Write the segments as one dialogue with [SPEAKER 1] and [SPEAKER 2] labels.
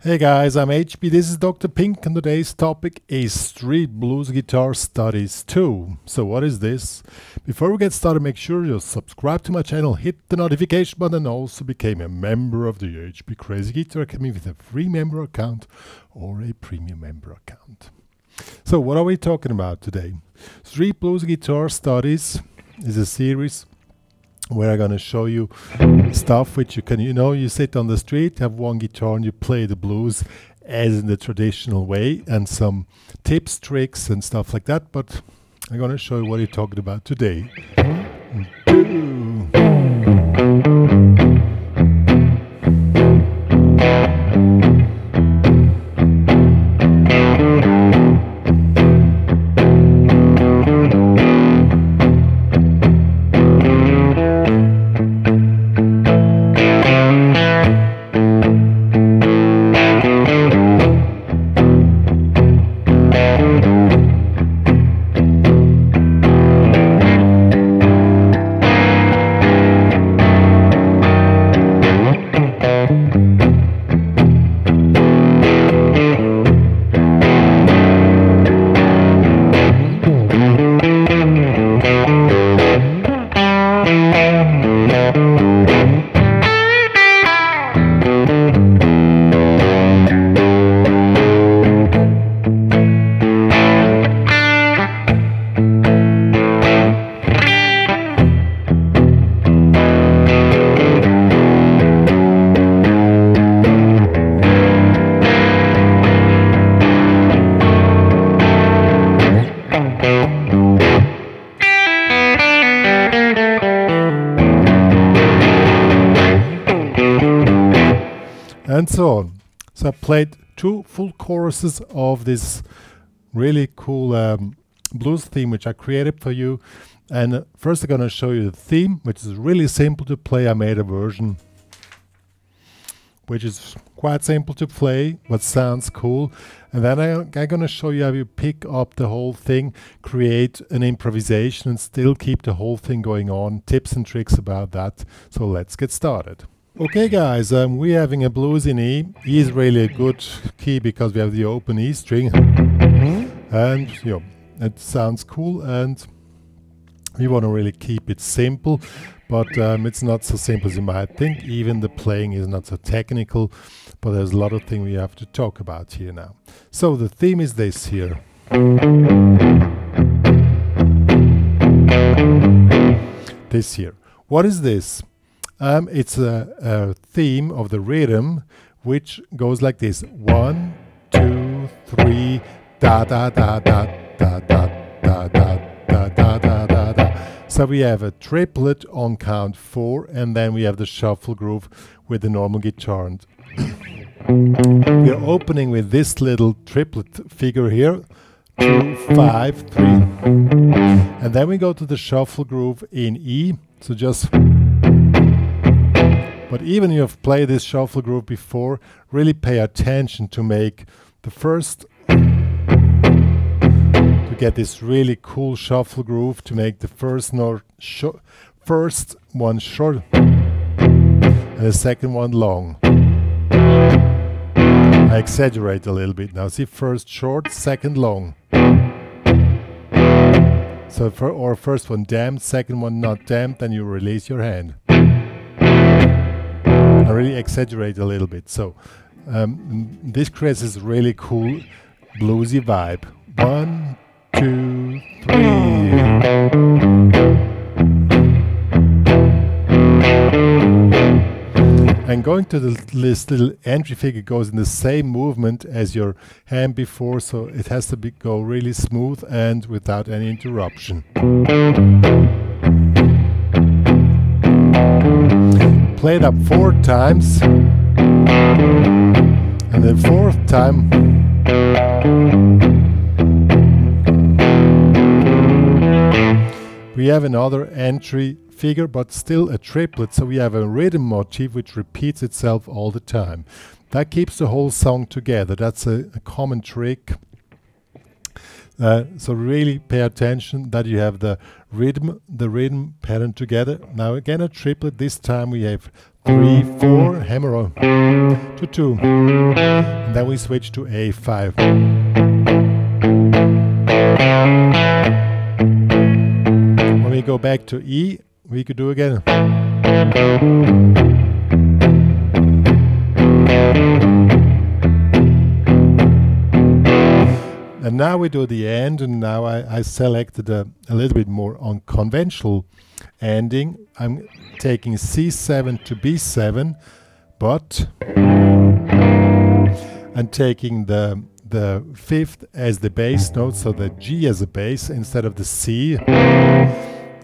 [SPEAKER 1] Hey guys, I'm HP, this is Dr. Pink, and today's topic is Street Blues Guitar Studies 2. So what is this? Before we get started, make sure you subscribe to my channel, hit the notification button, and also become a member of the HPCrazy Guitar Academy with a free member account or a premium member account. So what are we talking about today? Street Blues Guitar Studies is a series where I'm going to show you stuff which you can, you sit on the street, have one guitar and you play the blues as in the traditional way, and some tips, tricks and stuff like that, but I'm going to show you what I'm talking about today. And so on. So I played two full choruses of this really cool blues theme which I created for you. And first I'm going to show you the theme, which is really simple to play. I made a version which is quite simple to play, but sounds cool. And then I'm going to show you how you pick up the whole thing, create an improvisation and still keep the whole thing going on. Tips and tricks about that. So let's get started. Okay guys, we're having a blues in E. E is really a good key because we have the open E string, and it sounds cool, and we want to really keep it simple, but it's not so simple as you might think. Even the playing is not so technical, but there's a lot of things we have to talk about here now. So the theme is this here. This here. What is this? It's a theme of the rhythm which goes like this: 1, 2, 3, da da da da da da da da da da da da da. So we have a triplet on count 4, and then we have the shuffle groove with the normal guitar. And we're opening with this little triplet figure here: 2, 5, 3, and then we go to the shuffle groove in E. So just. But even if you've played this shuffle groove before, really pay attention to make the first, to get this really cool shuffle groove, to make the first one short and the second one long. I exaggerate a little bit now. See, first short, second long. So first one damped, second one not damped, then you release your hand. I really exaggerate a little bit. So this creates this really cool bluesy vibe. 1, 2, 3. And going to this little entry figure goes in the same movement as your hand before, so it has to go really smooth and without any interruption. Play it up 4 times, and the 4th time we have another entry figure, but still a triplet, so we have a rhythm motif which repeats itself all the time. That keeps the whole song together. That's a common trick. So really pay attention that you have the the rhythm pattern together. Now again a triplet. This time we have 3, 4, hammer on to 2, and then we switch to A5. When we go back to E, we could do again. And now we do the end, and now I selected a little bit more unconventional ending. I'm taking C7 to B7, but I'm taking the fifth as the bass note, so the G as a bass instead of the C.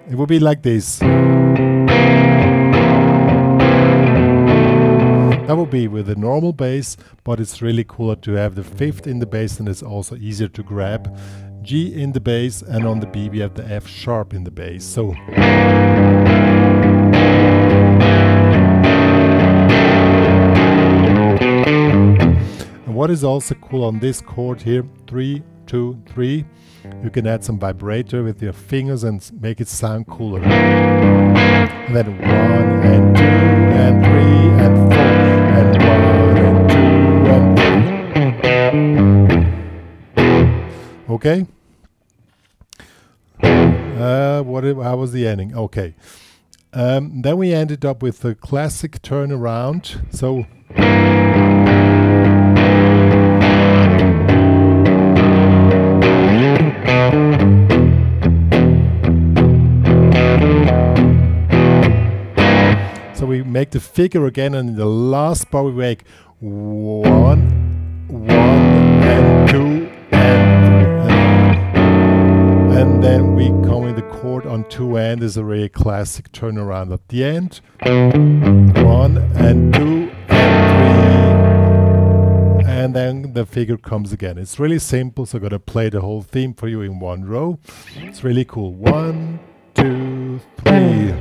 [SPEAKER 1] It would be like this. That would be with a normal bass, but it's really cooler to have the fifth in the bass, and it's also easier to grab. G in the bass, and on the B we have the F sharp in the bass. So and what is also cool on this chord here, 3, 2, 3, you can add some vibrator with your fingers and make it sound cooler. And then 1 and 2 and 3 and 4 and 1 and 2 and 3. Okay. How was the ending? Okay. Then we ended up with a classic turnaround. So we make the figure again, and in the last bar we make 1, 1 and 2 and then we come with the chord on 2 and is a really classic turnaround at the end. 1 and 2 and 3, and then the figure comes again. It's really simple, so I'm gonna play the whole theme for you in one row. It's really cool. 1, 2, 3.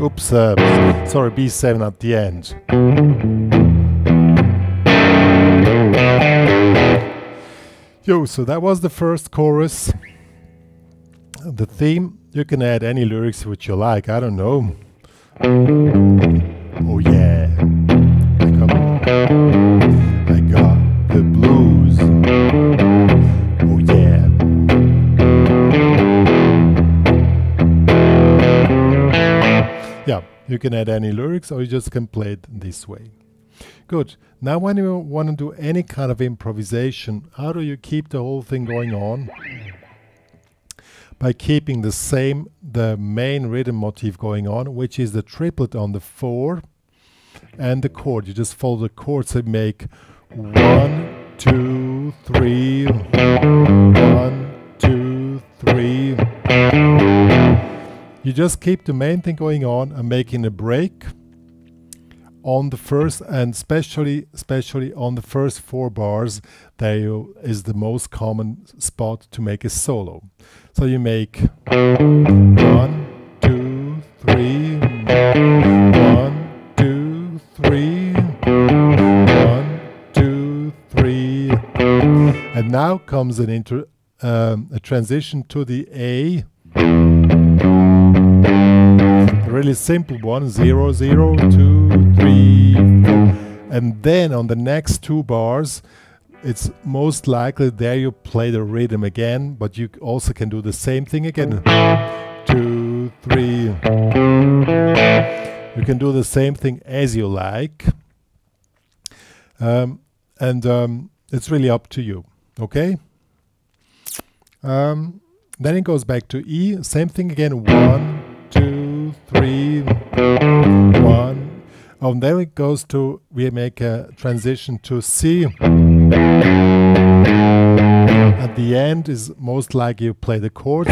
[SPEAKER 1] Oops, sorry, B7 at the end. Yo, so that was the first chorus. The theme, you can add any lyrics which you like, I don't know. Oh yeah, I got the blues. Oh yeah. Yeah, you can add any lyrics, or you just can play it this way. Good. Now when you want to do any kind of improvisation, how do you keep the whole thing going on? By keeping the main rhythm motif going on, which is the triplet on the 4 and the chord. You just follow the chords and make 1, 2, 3, 1, 2, 3. You just keep the main thing going on and making a break on the first, and especially on the first 4 bars. There is the most common spot to make a solo. So you make 1, 2, 3, 1, 2, 3, 1, 2, 3, and now comes a transition to the A. The really simple one, 0, 0, 2, 3, 4. And then on the next 2 bars, it's most likely there you play the rhythm again, but you also can do the same thing again. 2, 3. You can do the same thing as you like. It's really up to you, okay? Then it goes back to E, same thing again, 1, 2, 3, 1. Oh, and then it goes to, we make a transition to C. At the end is most likely you play the chords.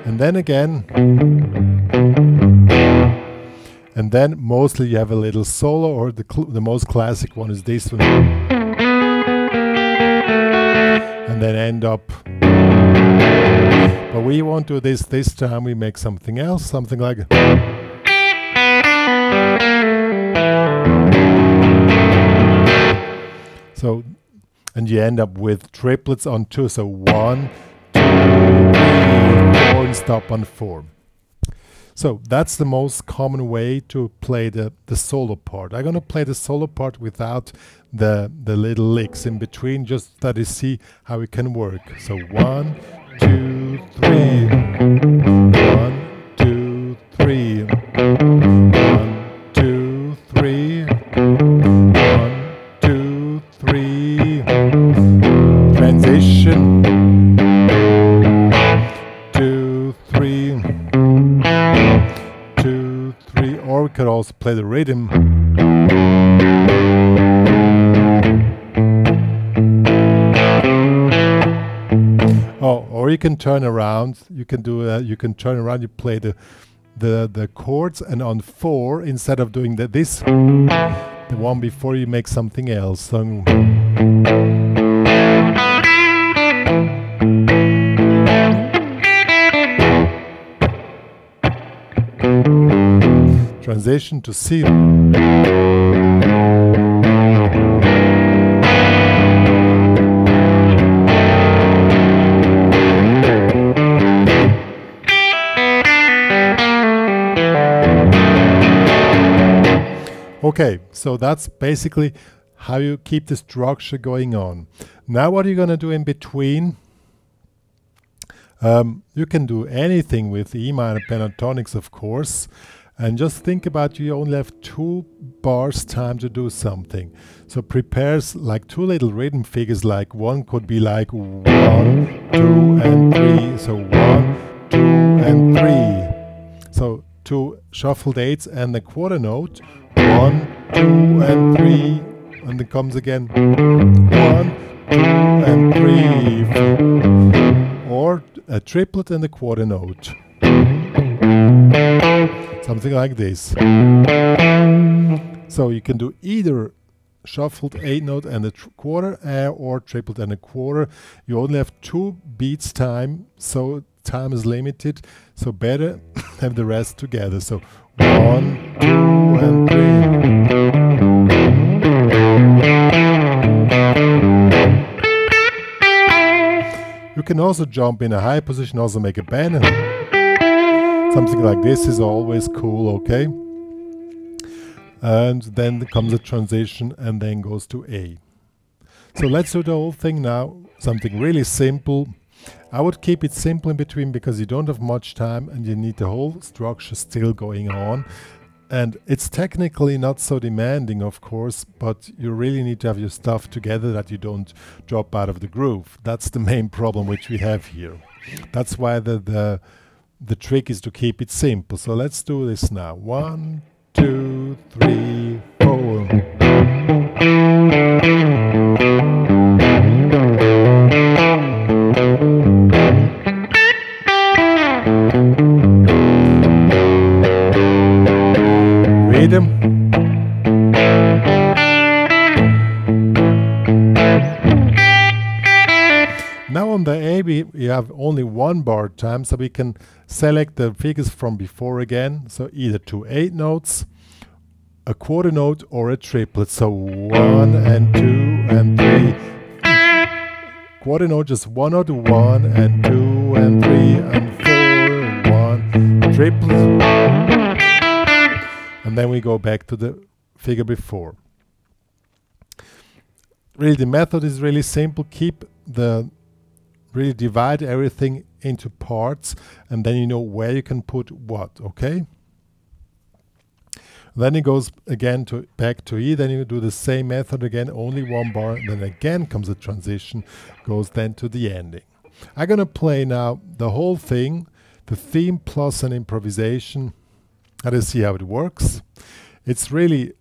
[SPEAKER 1] And then again. And then mostly you have a little solo, or the most classic one is this one. And then end up. But we won't do this time, we make something else, something like. So, and you end up with triplets on 2. So 1, 2, 3, 4, and stop on 4. So that's the most common way to play the solo part. I'm going to play the solo part without the little licks in between, just that you see how it can work. So 1, 2, 3. 1, 2, 3. 1, 2, 3. 1, 2, 3. Transition. 2, 3. 2, 3. Or we could also play the rhythm. Oh, or you can turn around. You can do. You can turn around. You play the chords, and on 4, instead of doing this, the one before, you make something else. So transition to C. Okay, so that's basically how you keep the structure going on. Now what are you going to do in between? You can do anything with E minor pentatonics, of course, and just think about you only have 2 bars time to do something. So prepares like 2 little rhythm figures, like one could be like 1, 2, and 3. So 1, 2, and 3. So 2 shuffled 8s and the quarter note. 1, 2, and 3, and it comes again. 1, 2, and 3. Or a triplet and a quarter note. Something like this. So you can do either shuffled 8 note and a quarter, or triplet and a quarter. You only have 2 beats time, so time is limited. So better have the rest together. So 1, 2, and 3. You can also jump in a high position, also make a bend. Something like this is always cool, okay? And then comes a transition and then goes to A. So let's do the whole thing now. Something really simple. I would keep it simple in between because you don't have much time and you need the whole structure still going on. And it's technically not so demanding, of course, but you really need to have your stuff together that you don't drop out of the groove. That's the main problem which we have here. That's why the trick is to keep it simple. So let's do this now. 1, 2, 3, 4. Rhythm. Now on the A we have only 1 bar time, so we can select the figures from before again. So either 2 8 notes, a quarter note, or a triplet. So 1 and 2 and 3. Quarter note, just 1 note, 1 and 2 and 3 and 4, 1, triplet. And then we go back to the figure before. Really, the method is really simple. Really divide everything into parts, and then you know where you can put what, okay? Then it goes again back to E, then you do the same method again, only 1 bar, and then again comes a transition, goes then to the ending. I'm gonna play now the whole thing the theme plus an improvisation. And let's see how it works. It's really,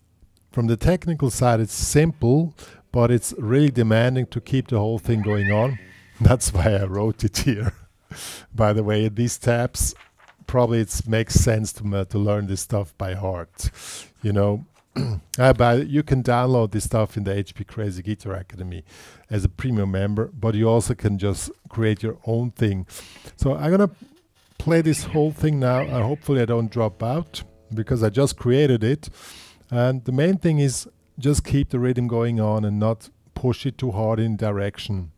[SPEAKER 1] from the technical side, it's simple, but it's really demanding to keep the whole thing going on. That's why I wrote it here. By the way, these tabs, probably it makes sense to learn this stuff by heart. You know, you can download this stuff in the HPCrazy Guitar Academy as a premium member, but you also can just create your own thing. So I'm gonna play this whole thing now. Hopefully I don't drop out because I just created it. And the main thing is just keep the rhythm going on and not push it too hard in direction.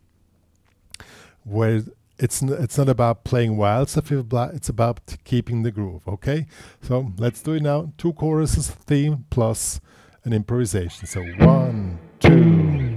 [SPEAKER 1] Where it's not about playing wild stuff, it's about keeping the groove, okay? So let's do it now. 2 choruses, theme, plus an improvisation. So 1, 2.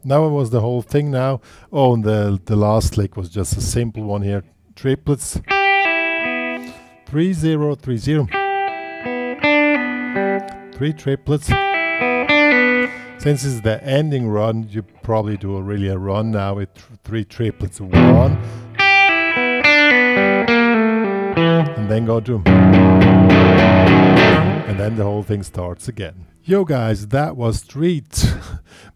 [SPEAKER 1] Now it was the whole thing now. Oh, and the last lick was just a simple one here. Triplets. 3 0 3 0. 3 triplets. Since it's the ending run, you probably do a run now with 3 triplets. 1. And then go to. And then the whole thing starts again. Yo guys, that was Street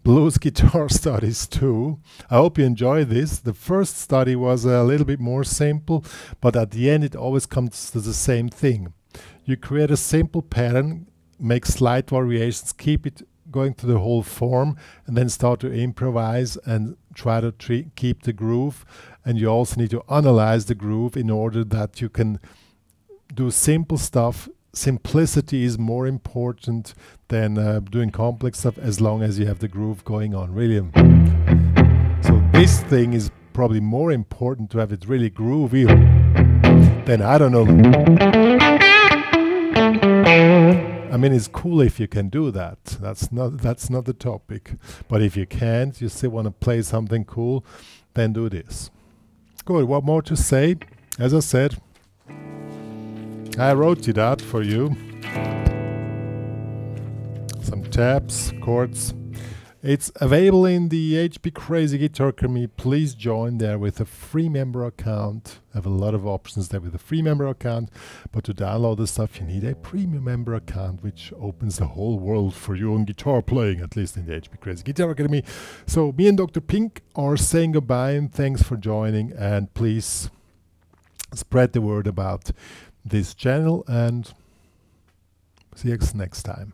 [SPEAKER 1] Blues Guitar Studies 2. I hope you enjoyed this. The first study was a little bit more simple, but at the end it always comes to the same thing. You create a simple pattern, make slight variations, keep it going to the whole form, and then start to improvise and try to keep the groove. And you also need to analyze the groove in order that you can do simple stuff. Simplicity is more important than doing complex stuff, as long as you have the groove going on, really. So this thing is probably more important to have it really groovy than, I don't know. I mean, it's cool if you can do that. That's not the topic. But if you can't, you still want to play something cool, then do this. Good. What more to say? As I said, I wrote it out for you. Some tabs, chords. It's available in the HPCrazy Guitar Academy. Please join there with a free member account. I have a lot of options there with a free member account. But to download the stuff, you need a premium member account, which opens the whole world for you on guitar playing, at least in the HPCrazy Guitar Academy. So me and Dr. Pink are saying goodbye, and thanks for joining. And please spread the word about this channel, and see you next time.